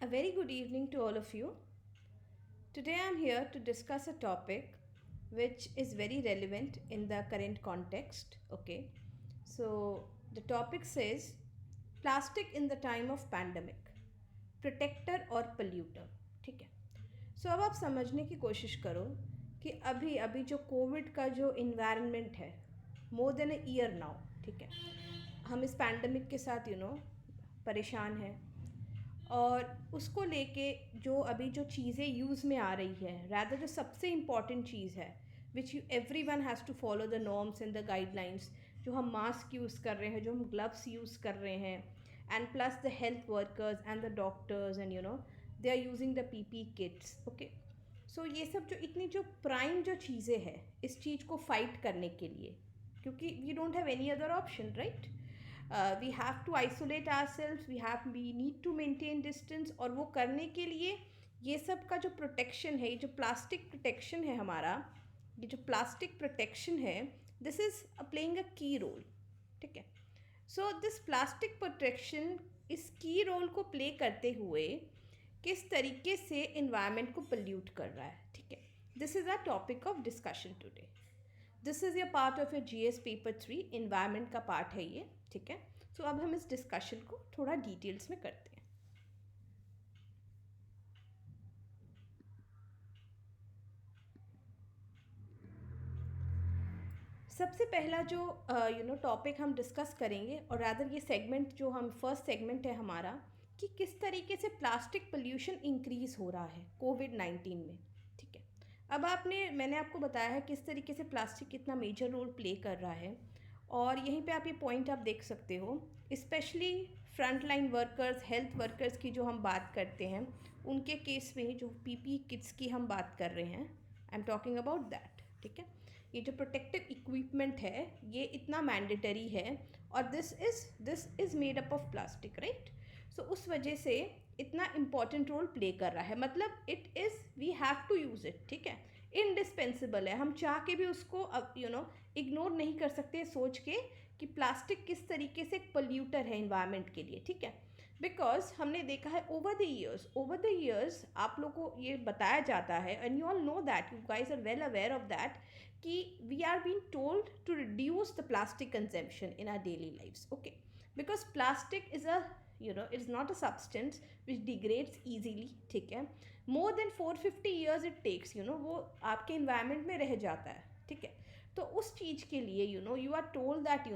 A very good evening to all of you. Today I am here to discuss a topic which is very relevant in the current context. Okay, so the topic says plastic in the time of pandemic, protector और polluter. ठीक है. सो अब आप समझने की कोशिश करो कि अभी अभी जो कोविड का जो इन्वायरमेंट है more than a year now. ठीक है, हम इस पैंडमिक के साथ परेशान हैं और उसको लेके जो अभी जो चीज़ें यूज़ में आ रही है, रैदर जो सबसे इम्पॉर्टेंट चीज़ है which you everyone has to follow the norms and the guidelines. जो हम मास्क यूज़ कर रहे हैं, जो हम ग्लव्स यूज़ कर रहे हैं, and plus the health workers and the doctors and they are using the PP kits. Okay, so ये सब जो इतनी जो प्राइम जो चीज़ें हैं इस चीज़ को फाइट करने के लिए, क्योंकि we don't have any other option, right. We have to isolate our self, we need to maintain distance. और वो करने के लिए ये सब का जो प्रोटेक्शन है, ये जो प्लास्टिक प्रोटेक्शन है हमारा, ये जो प्लास्टिक प्रोटेक्शन है, दिस इज़ प्लेइंग अ की रोल. ठीक है, सो दिस प्लास्टिक प्रोटेक्शन इस की रोल को प्ले करते हुए किस तरीके से इन्वायरमेंट को पोल्यूट कर रहा है. ठीक है, this is a topic of discussion today. This is a part of A GS paper 3, environment का पार्ट है ये. ठीक है, सो अब हम इस डिस्कशन को थोड़ा डिटेल्स में करते हैं. सबसे पहला जो टॉपिक हम डिस्कस करेंगे, और रादर ये सेगमेंट जो हम फर्स्ट सेगमेंट है हमारा, कि किस तरीके से प्लास्टिक पोल्यूशन इंक्रीज़ हो रहा है कोविड-19 में. ठीक है, अब मैंने आपको बताया है किस तरीके से प्लास्टिक कितना मेजर रोल प्ले कर रहा है, और यहीं पे आप ये पॉइंट आप देख सकते हो. Specially frontline workers, health workers की जो हम बात करते हैं, उनके केस में जो पीपी किट्स की हम बात कर रहे हैं, आई एम टॉकिंग अबाउट दैट. ठीक है, ये जो प्रोटेक्टिव इक्विपमेंट है ये इतना मैंडेटरी है, और this is made up of plastic, right. So उस वजह से इतना इम्पॉर्टेंट रोल प्ले कर रहा है. मतलब it is, we have to use it. ठीक है, इंडिस्पेंसिबल है. हम चाह के भी उसको इग्नोर नहीं कर सकते सोच के कि प्लास्टिक किस तरीके से एक पोल्यूटर है इन्वायरमेंट के लिए. ठीक है, बिकॉज हमने देखा है ओवर द ईयर्स आप लोग को ये बताया जाता है, and you all know that, you guys are well aware of that, कि we are being told to reduce the plastic consumption in our daily lifes. Okay, because plastic is a it is not a substance which degrades easily. ठीक है, more than 450 years it takes, वो आपके environment में रह जाता है. ठीक है, तो उस चीज़ के लिए you are told that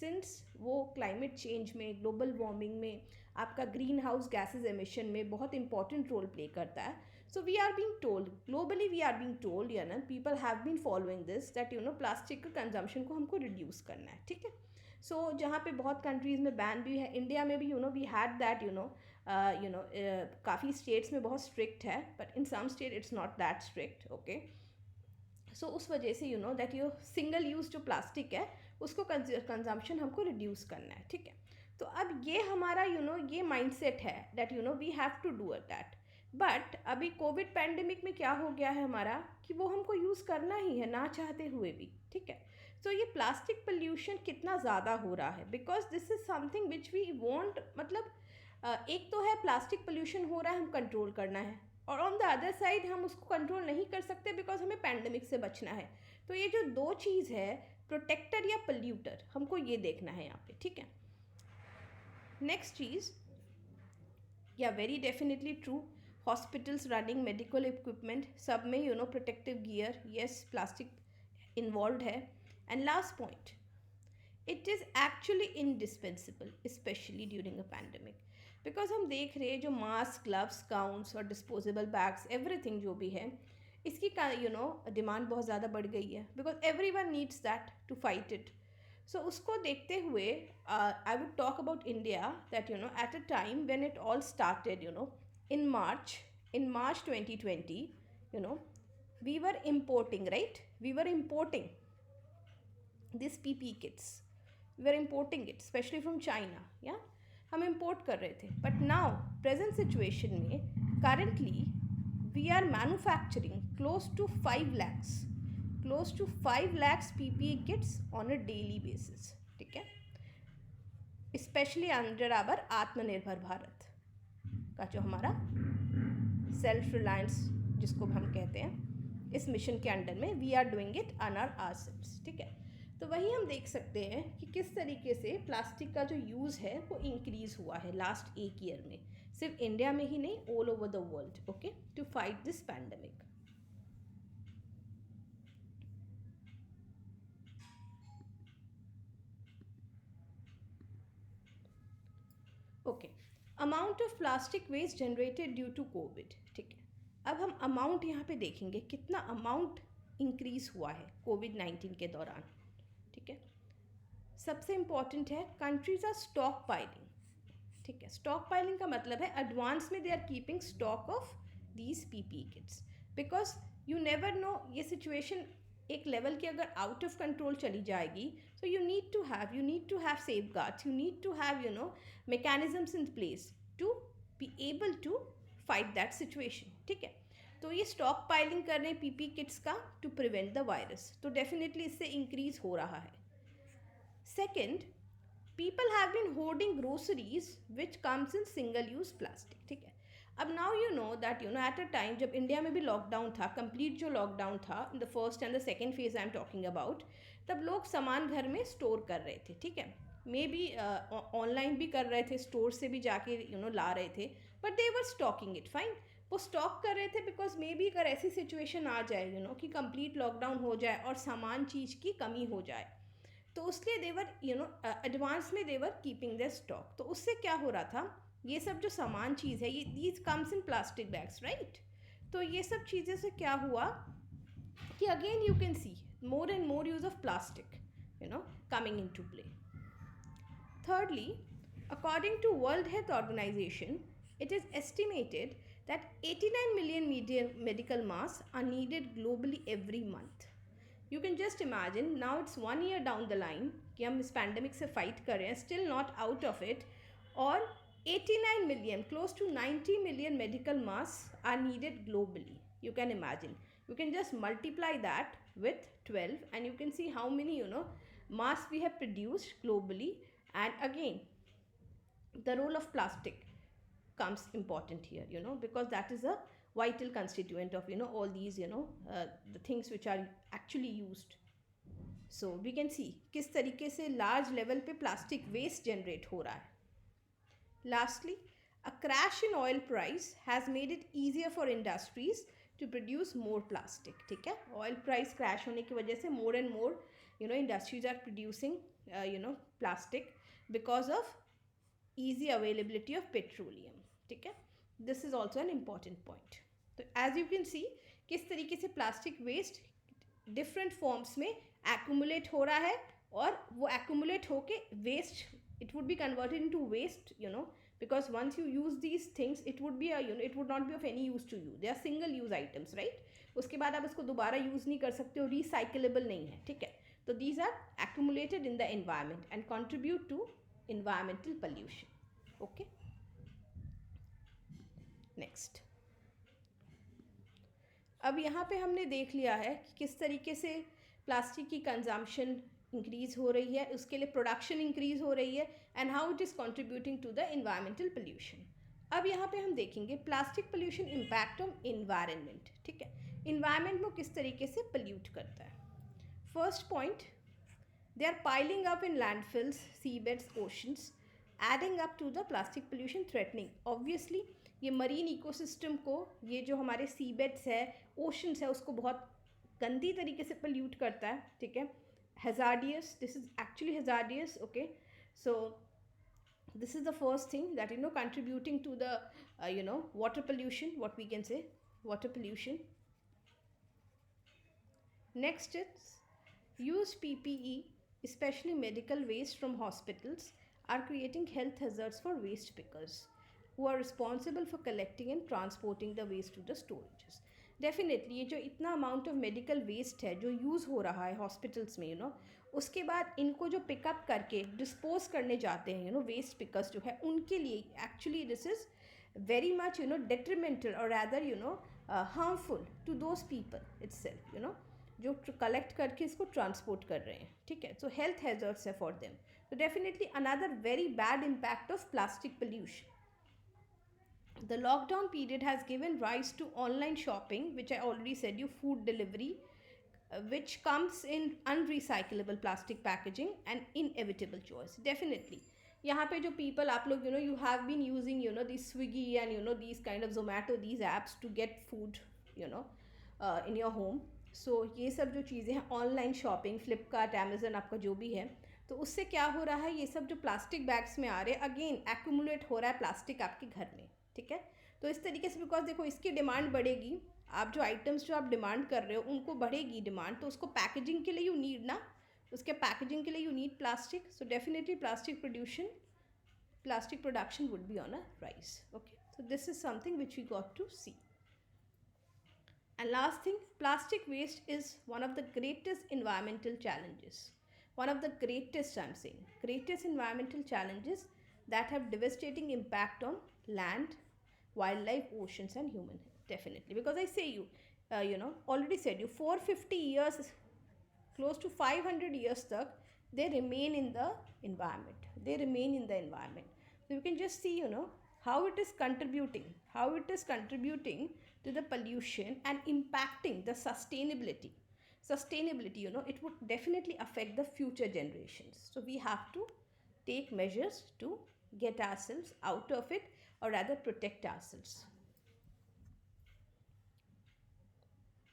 since वो climate change में, global warming में, आपका ग्रीन हाउस गैसेज एमिशन में बहुत इंपॉर्टेंट रोल प्ले करता है. So we are being told globally, we are being told, people have been following this, that plastic के consumption को हमको रिड्यूस करना है. ठीक है, सो जहाँ पे बहुत कंट्रीज़ में बैन भी है, इंडिया में भी वी हैड दैट, काफ़ी स्टेट्स में बहुत स्ट्रिक्ट है, but in some state it's not that strict. Okay, so उस वजह से दैट सिंगल यूज़ जो प्लास्टिक है उसको कंजम्पशन हमको रिड्यूस करना है. ठीक है, तो अब ये हमारा ये माइंडसेट है that we have to do that. But अभी कोविड पैंडेमिक में क्या हो गया है हमारा, कि वो हमको यूज़ करना ही है ना चाहते हुए भी. ठीक है, तो ये प्लास्टिक पोल्यूशन कितना ज़्यादा हो रहा है, because this is something which we want. मतलब एक तो है प्लास्टिक पोल्यूशन हो रहा है, हम कंट्रोल करना है, और ऑन द अदर साइड हम उसको कंट्रोल नहीं कर सकते बिकॉज हमें पैंडेमिक से बचना है. तो ये जो दो चीज़ है, प्रोटेक्टर या पोल्यूटर, हमको ये देखना है यहाँ पे. ठीक है, नेक्स्ट चीज़, yeah very definitely true, hospitals running medical equipment सब में protective gear, yes plastic involve है. And last point, it is actually indispensable specially during a pandemic, because हम देख रहे हैं जो मास्क, ग्लव्स, गाउन्स और डिस्पोजेबल बैग्स, एवरीथिंग जो भी है, इसकी डिमांड बहुत ज़्यादा बढ़ गई है, because everyone needs that to fight it. So उसको देखते हुए I would talk about India, that at a time when it all started, in March 2020, we were importing, right? We were importing these PP kits. We were importing it, especially from China. Yeah, हम import कर रहे थे. But now, present situation में, currently, we are manufacturing close to 5 lakhs PPE kits on a daily basis. ठीक है, especially under our आत्मनिर्भर भारत. का जो हमारा सेल्फ रिलायंस जिसको हम कहते हैं, इस मिशन के अंडर में we are doing it on ourselves, ठीक है। तो वही हम देख सकते हैं कि किस तरीके से प्लास्टिक का जो यूज़ है वो इंक्रीज़ हुआ है लास्ट एक ईयर में, सिर्फ इंडिया में ही नहीं, all over the world, okay, to fight this pandemic. Okay, amount of plastic waste generated due to Covid, ठीक है। अब हम अमाउंट यहाँ पे देखेंगे कितना अमाउंट इंक्रीज हुआ है कोविड-19 के दौरान, ठीक है। सबसे इम्पॉर्टेंट है कंट्रीज आर स्टॉक पाइलिंग, ठीक है। स्टॉक पाइलिंग का मतलब है एडवांस में they are keeping stock of these PP kits, because you never know ये सिचुएशन एक लेवल की अगर आउट ऑफ कंट्रोल चली जाएगी, so you need to have safeguards, you need to have mechanisms in place to be able to fight that situation, ठीक है। तो ये स्टॉक पाइलिंग कर रहे हैं पीपी किट्स का टू प्रिवेंट द वायरस, तो डेफिनेटली इससे इंक्रीज हो रहा है। Second, people have been hoarding groceries which comes in single use plastic, ठीक है। अब now you know that at a time जब इंडिया में भी लॉकडाउन था, कंप्लीट जो लॉकडाउन था in the first and the second phase I am talking about, तब लोग सामान घर में स्टोर कर रहे थे, ठीक है। मे बी ऑनलाइन भी कर रहे थे, स्टोर से भी जाके ला रहे थे, but they were stocking it, fine. वो स्टॉक कर रहे थे बिकॉज मे बी अगर ऐसी सिचुएशन आ जाए कि कंप्लीट लॉकडाउन हो जाए और सामान चीज़ की कमी हो जाए, तो उसके देवर एडवांस में देवर कीपिंग देयर स्टॉक। तो उससे क्या हो रहा था, ये सब जो सामान चीज़ है ये these comes in plastic bags, right. तो ये सब चीज़ें से क्या हुआ कि again you can see more and more use of plastic coming into play. Thirdly, according to World Health Organization, it is estimated that 89 million medical masks are needed globally every month. You can just imagine, now it's 1 year down the line कि हम इस pandemic से fight कर रहे हैं, still not out of it, और 89 million, close to 90 million medical masks are needed globally. You can imagine. You can just multiply that with 12 and you can see how many masks we have produced globally. And again, the role of plastic comes important here, because that is a vital constituent of all these the things which are actually used. So we can see किस तरीके से large level पे plastic waste generate हो रहा है. Lastly, a crash in oil price has made it easier for industries to produce more plastic, ठीक है। oil price crash होने की वजह से more and more industries are producing plastic because of easy availability of petroleum, ठीक है। this is also an important point. तो as you can see किस तरीके से plastic waste different forms में accumulate हो रहा है, और वो accumulate होके waste, it would be converted into waste, because once you use these things it would be it would not be of any use to you, they are single use items, right। उसके बाद आप इसको दोबारा use नहीं कर सकते हो, recyclable नहीं है, ठीक है। तो these are accumulated in the environment and contribute to environmental pollution, okay। next, अब यहाँ पे हमने देख लिया है कि किस तरीके से प्लास्टिक की कंजम्पशन इंक्रीज हो रही है, उसके लिए प्रोडक्शन इंक्रीज हो रही है, and how it is contributing to the environmental pollution. अब यहाँ पे हम देखेंगे plastic pollution impact on environment, ठीक है। इन्वायरमेंट को किस तरीके से पोल्यूट करता है। First point, they are piling up in landfills, seabeds, oceans, adding up to the plastic pollution, threatening obviously ये मरीन इकोसिस्टम को, ये जो हमारे सीबेड्स है, ओशंस है, उसको बहुत गंदी तरीके से पोल्यूट करता है, ठीक है। hazardous, this is actually hazardous, okay। So this is the first thing that contributing to the water pollution, what we can say water pollution. Next is used PPE, especially medical waste from hospitals, are creating health hazards for waste pickers who are responsible for collecting and transporting the waste to the storages. Definitely ये जो इतना amount of medical waste है जो use हो रहा है hospitals में, उसके बाद इनको जो पिकअप करके डिस्पोज करने जाते हैं वेस्ट पिकर्स जो है, उनके लिए actually this is very much detrimental और rather harmful to those people itself, जो कलेक्ट करके इसको ट्रांसपोर्ट कर रहे हैं, ठीक है। सो हेल्थ हैजर्ड्स है फॉर देम, तो definitely another very bad impact of plastic pollution. The lockdown period has given rise to online shopping, which I already said you, food delivery, which comes in unrecyclable plastic packaging, and inevitable choice. Definitely. यहाँ पे जो people आप लोग you have been using these Swiggy and these kind of Zomato, these apps to get food you know in your home. So ये सब जो चीज़ें हैं ऑनलाइन शॉपिंग, फ्लिपकार्ट, अमेजन, आपका जो भी है, तो उससे क्या हो रहा है, ये सब जो प्लास्टिक बैग्स में आ रहे हैं अगेन एक्यूमुलेट हो रहा है प्लास्टिक आपके घर में, ठीक है। तो इस तरीके से, बिकॉज देखो इसकी डिमांड बढ़ेगी, आप जो आइटम्स जो आप डिमांड कर रहे हो उनको बढ़ेगी डिमांड, तो उसको पैकेजिंग के लिए यू नीड ना, उसके पैकेजिंग के लिए you need plastic, so definitely plastic production would be on a rise. Okay, so this is something which we got to see. And last thing, plastic waste is one of the greatest environmental challenges. One of the greatest, I'm saying, greatest environmental challenges that have devastating impact on land, wildlife, oceans, and human health. Definitely, because I say already said you, 450 years, close to 500 years stuck, they remain in the environment. They remain in the environment. So you can just see, how it is contributing, to the pollution and impacting the sustainability. Sustainability, it would definitely affect the future generations. So we have to take measures to get ourselves out of it, or rather protect ourselves.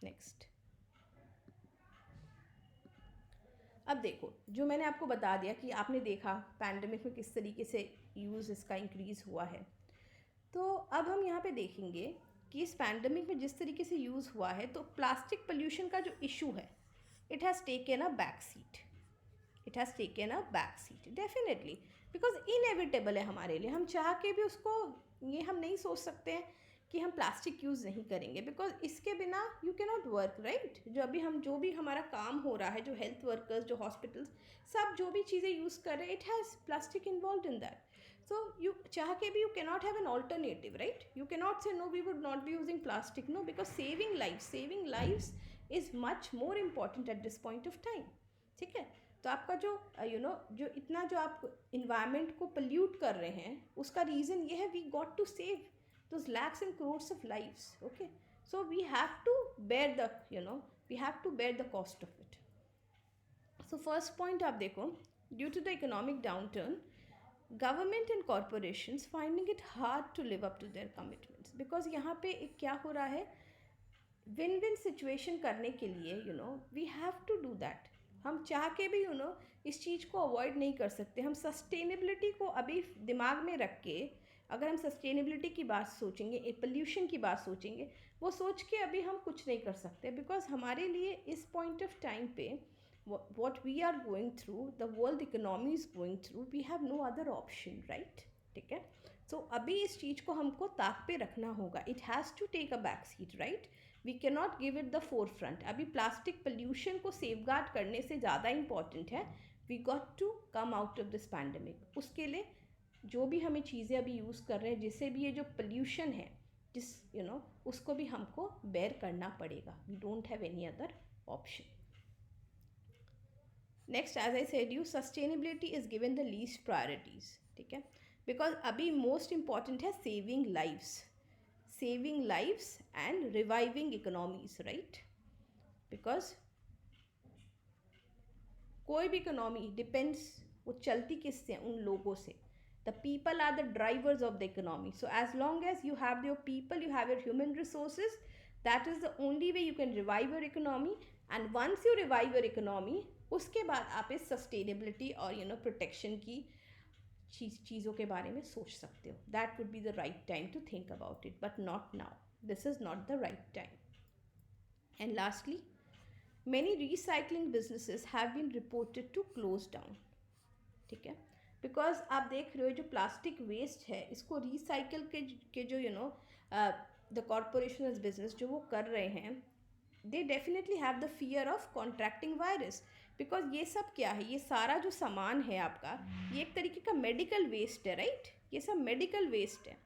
Next. अब देखो, जो मैंने आपको बता दिया कि आपने देखा पैंडमिक में किस तरीके से यूज़ इसका इंक्रीज़ हुआ है, तो अब हम यहाँ पे देखेंगे कि इस पैंडमिक में जिस तरीके से यूज़ हुआ है, तो प्लास्टिक पोल्यूशन का जो इशू है, it has taken a back seat, definitely, because inevitable है हमारे लिए। हम चाह के भी उसको, ये हम नहीं सोच सकते हैं कि हम प्लास्टिक यूज़ नहीं करेंगे, बिकॉज इसके बिना you can not work, right. जो भी हमारा काम हो रहा है, जो हेल्थ वर्कर्स, जो हॉस्पिटल्स, सब जो भी चीज़ें यूज़ कर रहे हैं, it has plastic involve in that. So you चाह के भी you cannot have an alternative, right? You cannot say no, we would not be using plastic. No, because saving lives is much more important at this point of time. ठीक है, तो आपका जो जो इतना जो आप environment को pollute कर रहे हैं, उसका reason ये है, we got to save those lakhs and crores of lives. Okay, so we have to bear the cost of it. So first point आप देखो, due to the economic downturn, government and corporations finding it hard to live up to their commitments, because यहाँ पे एक क्या हो रहा है, win win situation करने के लिए we have to do that. हम चाह के भी इस चीज़ को अवॉइड नहीं कर सकते। हम सस्टेनेबिलिटी को अभी दिमाग में रख के, अगर हम सस्टेनेबिलिटी की बात सोचेंगे, पोल्यूशन की बात सोचेंगे, वो सोच के अभी हम कुछ नहीं कर सकते, बिकॉज हमारे लिए इस पॉइंट ऑफ टाइम पे what we are going through, the world economy is going through, we have no other option, right? ठीक है, so अभी इस चीज़ को हमको ताक पे रखना होगा, it has to take a back seat, right? We cannot give it the forefront. अभी प्लास्टिक पोल्यूशन को सेफगार्ड करने से ज़्यादा इम्पॉर्टेंट है, we got to come out of this pandemic. उसके लिए जो भी हमें चीज़ें अभी यूज़ कर रहे हैं, जिससे भी ये जो पोल्यूशन है, उसको भी हमको बेयर करना पड़ेगा. We don't have any other option. Next, as I said you, sustainability is given the least priorities, ठीक है, because अभी most important है saving lives and reviving economies, right? Because कोई भी economy depends, वो चलती किससे, उन लोगों से. The people are the drivers of the economy. So as long as you have your people, you have your human resources, that is the only way you can revive your economy. And once you revive your economy, उसके बाद आप इस sustainability और protection की चीज़ों के बारे में सोच सकते हो. That would be the right time to think about it, but not now. This is not the right time. And lastly, many recycling businesses have been reported to close down, ठीक है, बिकॉज आप देख रहे हो जो plastic waste है, इसको recycle के जो द कॉरपोरेशन बिजनेस जो वो कर रहे हैं, they definitely have the fear of contracting virus, because ये सब क्या है, ये सारा जो सामान है आपका, ये एक तरीके का मेडिकल वेस्ट है, राइट? ये सब मेडिकल वेस्ट है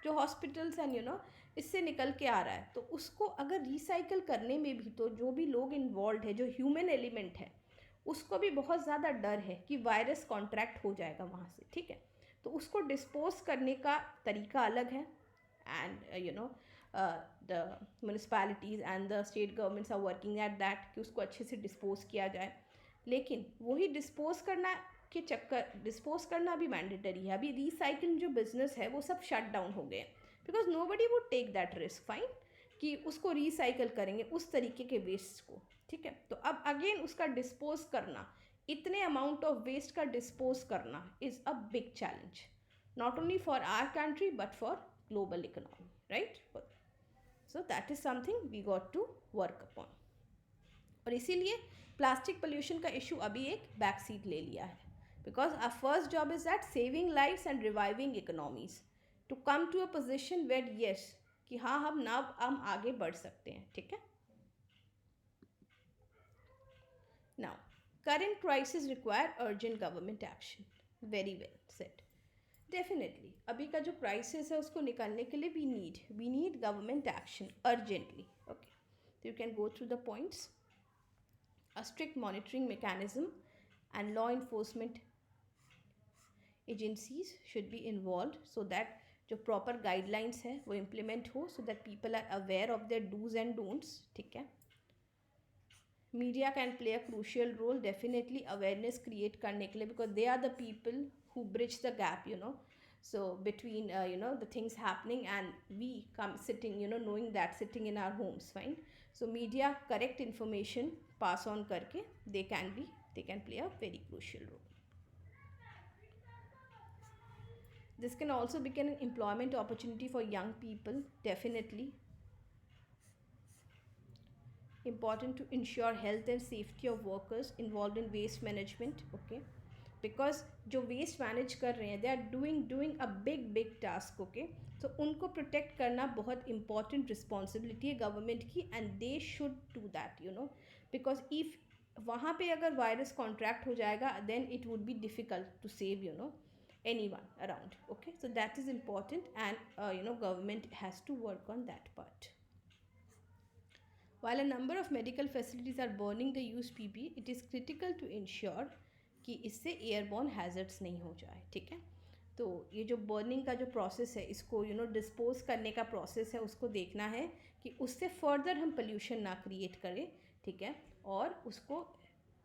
जो हॉस्पिटल्स एंड इससे निकल के आ रहा है. तो उसको अगर रिसाइकल करने में भी, तो जो भी लोग इन्वॉल्व है, जो ह्यूमन एलिमेंट है, उसको भी बहुत ज़्यादा डर है कि वायरस कॉन्ट्रैक्ट हो जाएगा वहाँ से, ठीक है. तो उसको डिस्पोज करने का तरीका अलग है, and uh, the municipalities and the state governments are working at that कि उसको अच्छे से डिस्पोज किया जाए. लेकिन वही डिस्पोज करना के चक्कर डिस्पोज करना भी मैंडेटरी है. अभी रिसाइकिल जो बिजनेस है वो सब शट डाउन हो गए, because nobody would take that risk. Fine कि उसको रिसाइकिल करेंगे उस तरीके के वेस्ट को. ठीक है, तो अब अगेन उसका डिस्पोज करना, इतने अमाउंट ऑफ वेस्ट का डिस्पोज करना is a big challenge, not only for our country but for global economy, right? So that is something we got to work upon. और इसीलिए प्लास्टिक पोल्यूशन का issue अभी एक back seat ले लिया है, because our first job is that saving lives and reviving economies to come to a position where yes कि हाँ हम आगे बढ़ सकते हैं. ठीक है. Now current crisis require urgent government action. Very well said. Definitely अभी का जो क्राइसिस है उसको निकालने के लिए we need government action urgently. Okay, तो you can go through the points. A strict monitoring mechanism and law enforcement agencies should be involve so that जो प्रॉपर गाइडलाइंस है वो इम्प्लीमेंट हो, so that people are aware of their dos and don'ts. ठीक है. Media can play a crucial role definitely awareness create करने के लिए, because they are the people who bridge the gap, so between the things happening and we come sitting, knowing that sitting in our homes. Fine. So media correct information pass on karke they can play a very crucial role. This can also become an employment opportunity for young people. Definitely important to ensure health and safety of workers involved in waste management. Okay, because जो waste manage कर रहे हैं they are doing a big task. Okay, तो उनको protect करना बहुत important responsibility है government की, and they should do that, because if वहाँ पे अगर वायरस कॉन्ट्रैक्ट हो जाएगा then it would be difficult to save anyone around. Okay, so that is important, and government has to work on that part. While a number of medical facilities are burning the used PPE, it is critical to ensure कि इससे airborne hazards नहीं हो जाए. ठीक है, तो ये जो बर्निंग का जो प्रोसेस है इसको डिस्पोज करने का प्रोसेस है, उसको देखना है कि उससे फर्दर हम पोल्यूशन ना क्रिएट करें. ठीक है, और उसको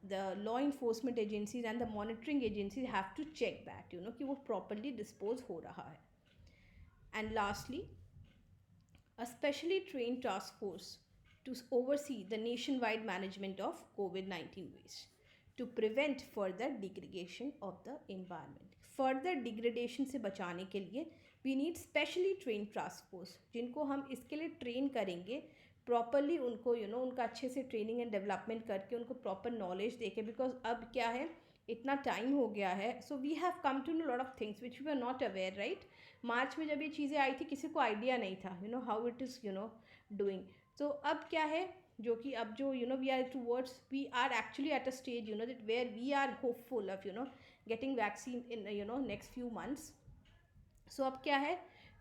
the law enforcement agencies and the monitoring agencies have to check that कि वो प्रॉपरली डिस्पोज हो रहा है. And lastly a specially trained task force to oversee the nationwide management of COVID-19 waste to prevent further degradation of the environment. Further degradation से बचाने के लिए we need specially trained task force, जिनको हम इसके लिए ट्रेन करेंगे properly, उनको उनका अच्छे से ट्रेनिंग एंड डेवलपमेंट करके उनको प्रॉपर नॉलेज देके. बिकॉज अब क्या है, इतना टाइम हो गया है, so we have come to know lot of things which we are not aware. Right, March में जब ये चीज़ें आई थी किसी को आइडिया नहीं था हाउ इट इज़ डूइंग. तो अब क्या है, जो कि अब जो we are towards, we are actually at a stage that where we are hopeful of getting vaccine in next few months. So अब क्या है,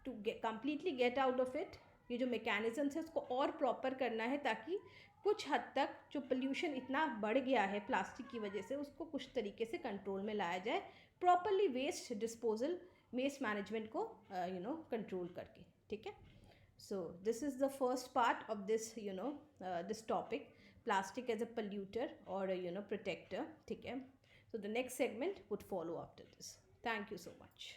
to completely get out of it, ये जो मैकेनिज्म्स है उसको और प्रॉपर करना है, ताकि कुछ हद तक जो पोल्यूशन इतना बढ़ गया है प्लास्टिक की वजह से उसको कुछ तरीके से कंट्रोल में लाया जाए, properly waste disposal waste management को कंट्रोल करके. ठीक है, so this is the first part of this this topic, plastic as a polluter or a protector. ठीक है, so the next segment would follow after this. Thank you so much.